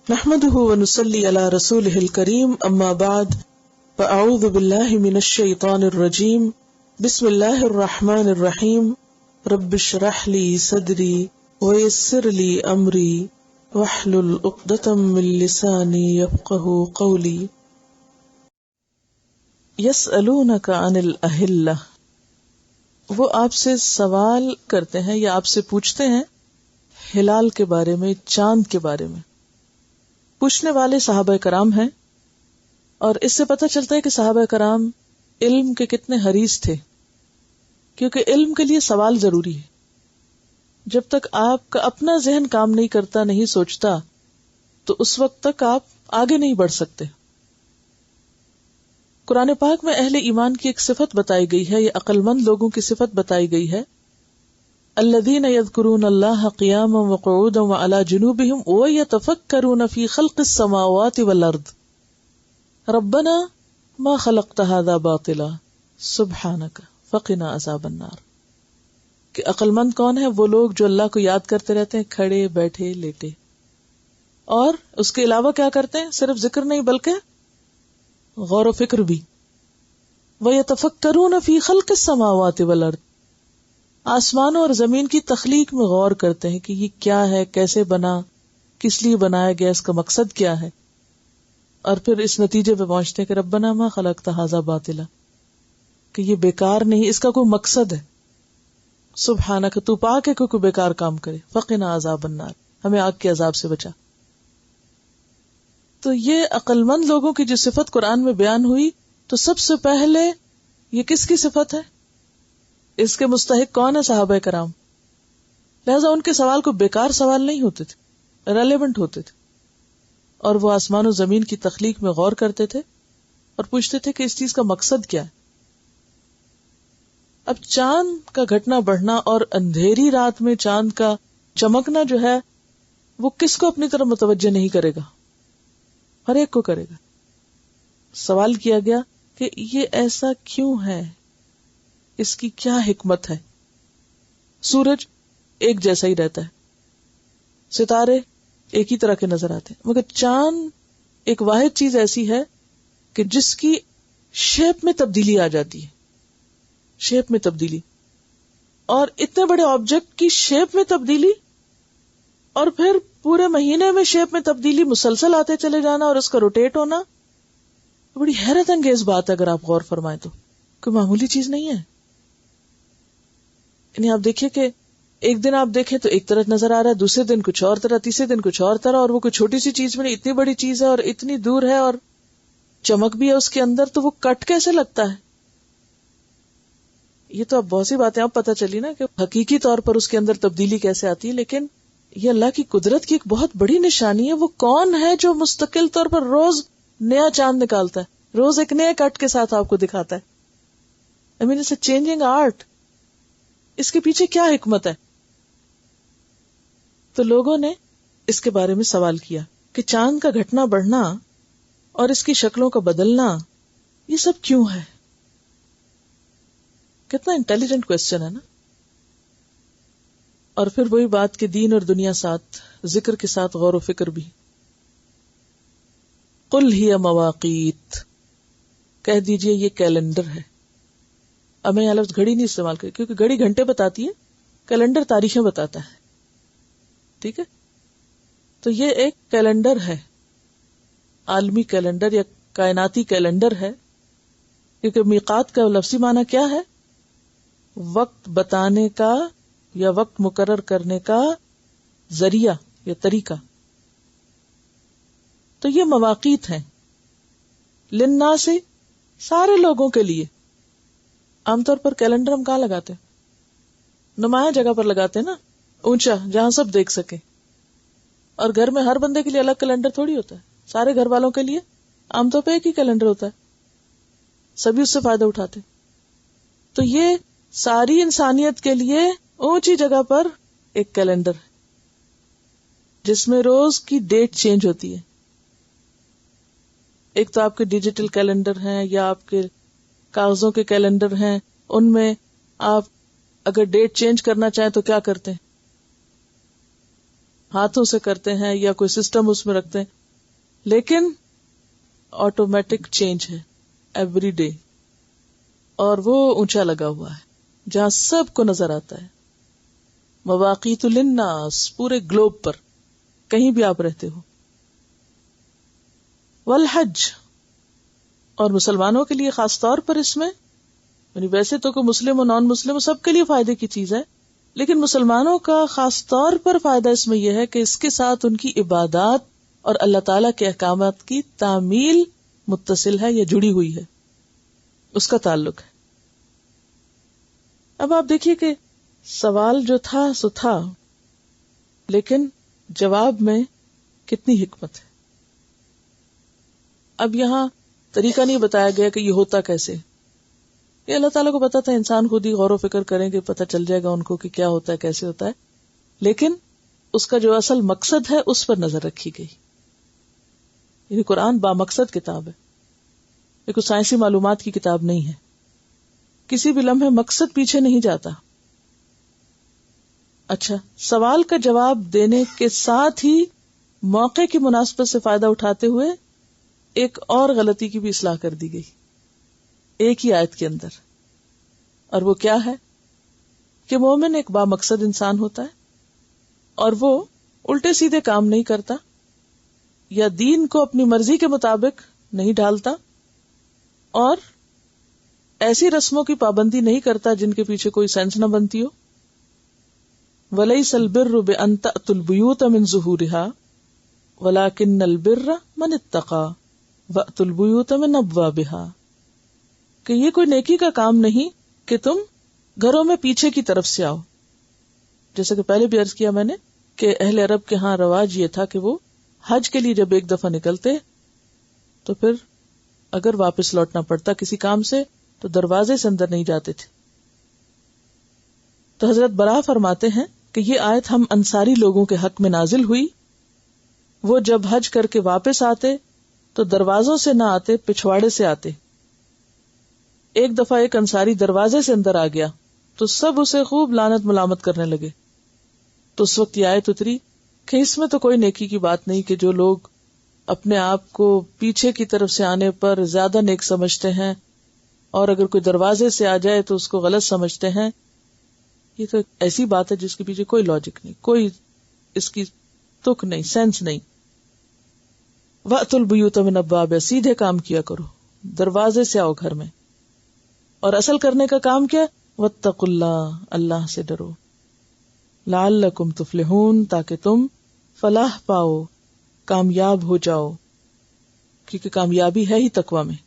نحمده ونصلي على رسوله الكريم اما بعد فاعوذ بالله من الشيطان الرجيم بسم الله الرحمن الرحيم رب اشرح لي صدري ويسر لي امري واحلل عقدة من لساني يفقهوا قولي يسألونك عن الأهلة، وہ آپ سے سوال کرتے ہیں یا آپ سے پوچھتے ہیں ہلال کے بارے میں، چاند کے بارے میں۔ پوچھنے والے صحابہ کرام ہیں، اور اس سے پتہ چلتا ہے کہ صحابہ کرام علم کے کتنے حریص تھے، کیونکہ علم کے لیے سوال ضروری ہے۔ جب تک آپ کا اپنا ذہن کام نہیں کرتا، نہیں سوچتا، تو اس وقت تک آپ آگے نہیں بڑھ سکتے۔ قرآن پاک میں اہل ایمان کی ایک صفت بتائی گئی ہے، یہ عقل مند لوگوں کی صفت بتائی گئی ہے۔ الذین یذکرون اللہ قیاما وقعودا وعلی جنوبہم ویتفکرون فی خلق السماوات والارض ربنا ما خلقت ھذا باطلا سبحانک فقنا عذاب النار۔ کہ عقل مند کون ہے؟ وہ لوگ جو اللہ کو یاد کرتے رہتے ہیں، کھڑے بیٹھے لیٹے، اور اس کے علاوہ کیا کرتے ہیں؟ صرف ذکر نہیں بلکہ غور و فکر بھی۔ وَيَتَفَكَّرُونَ فِي خَلْقِ السَّمَاوَاتِ وَالْأَرْضِ، آسمانوں اور زمین کی تخلیق میں غور کرتے ہیں کہ یہ کیا ہے، کیسے بنا، کس لیے بنایا گیا، اس کا مقصد کیا ہے، اور پھر اس نتیجے پہ پہنچتے ہیں کہ ربنا ما خلقت ھذا باطلا، کہ یہ بیکار نہیں، اس کا کوئی مقصد ہے۔ سبحانک، تو پاک ہے کہ کوئی بیکار کام کرے، فقنا عذاب النار، ہمیں آگ کے عذاب سے بچا۔ تو یہ عقل مند لوگوں کی جو صفت قرآن میں بیان ہوئی، تو سب سے پہلے یہ کس کی صفت ہے؟ اس کے مستحق کون ہے؟ صحابہ کرام۔ لہذا ان کے سوال کو بیکار سوال نہیں ہوتے تھے، ریلیونٹ ہوتے تھے، اور وہ آسمان و زمین کی تخلیق میں غور کرتے تھے اور پوچھتے تھے کہ اس چیز کا مقصد کیا ہے۔ اب چاند کا گھٹنا بڑھنا اور اندھیری رات میں چاند کا چمکنا جو ہے، وہ کس کو اپنی طرف متوجہ نہیں کرے گا؟ ہر ایک کو کرے گا۔ سوال کیا گیا کہ یہ ایسا کیوں ہے، اس کی کیا حکمت ہے؟ سورج ایک جیسا ہی رہتا ہے، ستارے ایک ہی طرح کے نظر آتے ہیں، مگر چاند ایک واحد چیز ایسی ہے کہ جس کی شیپ میں تبدیلی آ جاتی ہے، شیپ میں تبدیلی، اور اتنے بڑے آبجیکٹ کی شیپ میں تبدیلی، اور پھر پورے مہینے میں شیپ میں تبدیلی، مسلسل آتے چلے جانا اور اس کا روٹیٹ ہونا، بڑی حیرت انگیز بات ہے اگر آپ غور فرمائیں تو، کوئی معمولی چیز نہیں ہے۔ یعنی آپ دیکھیے کہ ایک دن آپ دیکھیں تو ایک طرح نظر آ رہا ہے، دوسرے دن کچھ اور طرح، تیسرے دن کچھ اور طرح، اور وہ کوئی چھوٹی سی چیز میں نہیں، اتنی بڑی چیز ہے اور اتنی دور ہے اور چمک بھی ہے اس کے اندر، تو وہ کٹ کیسے لگتا ہے؟ یہ تو اب بہت سی باتیں اب پتہ چلی نا کہ حقیقی طور پر اس کے اندر تبدیلی کیسے آتی ہے، لیکن یہ اللہ کی قدرت کی ایک بہت بڑی نشانی ہے۔ وہ کون ہے جو مستقل طور پر روز نیا چاند نکالتا ہے، روز ایک نئے کٹ کے ساتھ آپ کو دکھاتا ہے؟ I mean, it's a changing art. اس کے پیچھے کیا حکمت ہے؟ تو لوگوں نے اس کے بارے میں سوال کیا کہ چاند کا گھٹنا بڑھنا اور اس کی شکلوں کا بدلنا، یہ سب کیوں ہے؟ کتنا انٹیلیجنٹ کوسچن ہے نا۔ اور پھر وہی بات کہ دین اور دنیا ساتھ، ذکر کے ساتھ غور و فکر بھی۔ قل ہی مواقیت، کہہ دیجئے یہ کیلنڈر ہے۔ اب میں یہ لفظ گھڑی نہیں استعمال کری، کیونکہ گھڑی گھنٹے بتاتی ہے، کیلنڈر تاریخیں بتاتا ہے، ٹھیک ہے؟ تو یہ ایک کیلنڈر ہے، عالمی کیلنڈر یا کائناتی کیلنڈر ہے، کیونکہ میقات کا لفظی معنی کیا ہے؟ وقت بتانے کا یا وقت مقرر کرنے کا ذریعہ یا طریقہ۔ تو یہ مواقیت ہیں، للناس، سارے لوگوں کے لیے۔ عام طور پر کیلنڈر ہم کہاں لگاتے ہیں؟ نمایاں جگہ پر لگاتے ہیں نا، اونچا، جہاں سب دیکھ سکے۔ اور گھر میں ہر بندے کے لیے الگ کیلنڈر تھوڑی ہوتا ہے، سارے گھر والوں کے لیے عام طور پہ ایک ہی کیلنڈر ہوتا ہے، سبھی اس سے فائدہ اٹھاتے۔ تو یہ ساری انسانیت کے لیے اونچی جگہ پر ایک کیلنڈر ہے، جس میں روز کی ڈیٹ چینج ہوتی ہے۔ ایک تو آپ کے ڈیجیٹل کیلنڈر ہیں یا آپ کے کاغذوں کے کیلنڈر ہیں، ان میں آپ اگر ڈیٹ چینج کرنا چاہیں تو کیا کرتے ہیں؟ ہاتھوں سے کرتے ہیں یا کوئی سسٹم اس میں رکھتے ہیں، لیکن آٹومیٹک چینج ہے ایوری ڈے، اور وہ اونچا لگا ہوا ہے جہاں سب کو نظر آتا ہے. مواقیت للناس، پورے گلوب پر کہیں بھی آپ رہتے ہو. والحج، اور مسلمانوں کے لیے خاص طور پر اس میں، یعنی ویسے تو کوئی مسلم و نان مسلم سب کے لیے فائدے کی چیز ہے، لیکن مسلمانوں کا خاص طور پر فائدہ اس میں یہ ہے کہ اس کے ساتھ ان کی عبادات اور اللہ تعالیٰ کے احکامات کی تعمیل متصل ہے یا جڑی ہوئی ہے، اس کا تعلق ہے. اب آپ دیکھیے کہ سوال جو تھا سو تھا، لیکن جواب میں کتنی حکمت ہے. اب یہاں طریقہ نہیں بتایا گیا کہ یہ ہوتا کیسے، یہ اللہ تعالیٰ کو پتا تھا، انسان خود ہی غور و فکر کریں گے پتہ چل جائے گا ان کو کہ کیا ہوتا ہے کیسے ہوتا ہے، لیکن اس کا جو اصل مقصد ہے اس پر نظر رکھی گئی. یعنی قرآن بامقصد کتاب ہے، یہ کوئی سائنسی معلومات کی کتاب نہیں ہے، کسی بھی لمحے مقصد پیچھے نہیں جاتا. اچھا، سوال کا جواب دینے کے ساتھ ہی موقع کی مناسبت سے فائدہ اٹھاتے ہوئے ایک اور غلطی کی بھی اصلاح کر دی گئی ایک ہی آیت کے اندر، اور وہ کیا ہے کہ مومن ایک بامقصد انسان ہوتا ہے اور وہ الٹے سیدھے کام نہیں کرتا یا دین کو اپنی مرضی کے مطابق نہیں ڈھالتا اور ایسی رسموں کی پابندی نہیں کرتا جن کے پیچھے کوئی سینس نہ بنتی ہو. وَلَيْسَ الْبِرُّ بِأَن تَأْتُوا الْبُيُوتَ مِن ظُهُورِهَا وَلَكِنَّ الْبِرَّ مَنِ اتَّقَىٰ وَأْتُوا الْبُيُوتَ مِنْ أَبْوَابِهَا، کہ یہ کوئی نیکی کا کام نہیں کہ تم گھروں میں پیچھے کی طرف سے آؤ. جیسا کہ پہلے بھی عرض کیا میں نے کہ اہل عرب کے ہاں رواج یہ تھا کہ وہ حج کے لیے جب ایک دفعہ نکلتے تو پھر اگر واپس لوٹنا پڑتا کسی کام سے تو دروازے سے اندر نہیں جاتے تھے. تو حضرت براء فرماتے ہیں کہ یہ آیت ہم انصاری لوگوں کے حق میں نازل ہوئی. وہ جب حج کر کے واپس آتے تو دروازوں سے نہ آتے، پچھواڑے سے آتے. ایک دفعہ ایک انصاری دروازے سے اندر آ گیا تو سب اسے خوب لعنت ملامت کرنے لگے. تو اس وقت یہ آیت اتری کہ اس میں تو کوئی نیکی کی بات نہیں کہ جو لوگ اپنے آپ کو پیچھے کی طرف سے آنے پر زیادہ نیک سمجھتے ہیں اور اگر کوئی دروازے سے آ جائے تو اس کو غلط سمجھتے ہیں. یہ تو ایسی بات ہے جس کے پیچھے کوئی لاجک نہیں، کوئی اس کی تک نہیں، سینس نہیں. وَأْتُوا الْبُيُوتَ مِنْ أَبْوَابِهَا، سیدھے کام کیا کرو، دروازے سے آؤ گھر میں. اور اصل کرنے کا کام کیا؟ وَاتَّقُوا اللَّهَ، اللہ سے ڈرو. لَعَلَّكُمْ تُفْلِحُونَ، تاکہ تم فلاح پاؤ، کامیاب ہو جاؤ، کیونکہ کامیابی ہے ہی تقویٰ میں.